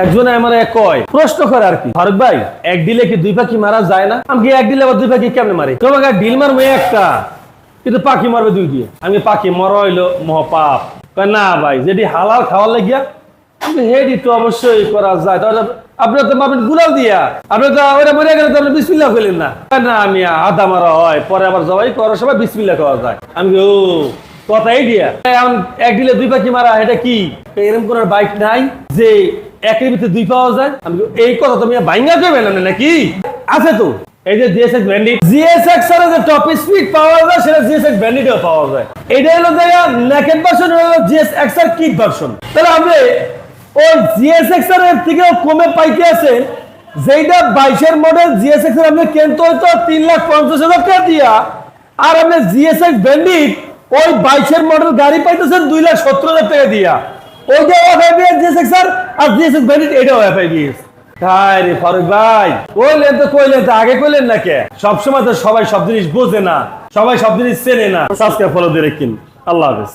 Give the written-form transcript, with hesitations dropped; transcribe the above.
একজন আমার কয় প্রশ্ন করে আর কি, ফারুক ভাই এক ডিলে কি দুই পাখি মারা যায় না? আমি এক ডিলে আবার দুই পাখি কেমনে মারি? তোমাকে ডিল মারবো একটা, কিন্তু পাখি মারবে দুই দিয়ে। আমি পাখি মরা হইলো মহাপাপ। না ভাই, যেটি হালাল খাওয়ার লাগিয়া হেডি তো অবশ্যই করা যায়। আপনার তো পাবেন গুলাল দিয়া, আপনি তো ওরা মরে গেলে তো আপনি বিসমিল্লাহ করলেন না। না আমি আধা মারা হয়, পরে আবার জবাই করার সময় বিসমিল্লাহ খাওয়া যায়। আমি ও কথাই দিয়া এখন এক দিলে দুই পাখি মারা, এটা কি এরকম কোন বাইক নাই যে একের ভিতরে দুই পাওয়া যায়? আমি এই কথা তুমি ভাইঙ্গা করবে না নাকি? আছে তো, এই যে জিএসএক্স ব্যান্ডিট, জিএসএক্স এর যে টপ স্পিড পাওয়া যায় সেটা জিএসএক্স ব্যান্ডিটেও পাওয়া যায়। এটা হলো জায়গা নেকেড ভার্সন, হলো জিএসএক্স এর কিট ভার্সন। তাহলে আপনি ওই জিএসএক্স এর থেকেও কমে পাইতে আছেন, যেটা 22 এর মডেল জিএসএক্স এর আপনি কিনতে হয়তো 3,50,000 টাকা দিয়া, আর আপনি জিএসএক্স ব্যান্ডিট ওই 22 এর মডেল গাড়ি পাইতেছেন 2,70,000 টাকা দিয়া। ওইটা ওয়াইফাই জিএসএক্স আর জিএসএক্স ব্যান্ডিট এটাও ওয়াইফাই দিয়েছে। আরে ফারুক ভাই কইলেন তো আগে কইলেন না কে? সবসময় তো সবাই সব জিনিস বোঝে না, সবাই সব জিনিস চেনে না। সাবস্ক্রাইব ফলো দিয়ে রাখেন। আল্লাহ হাফেজ।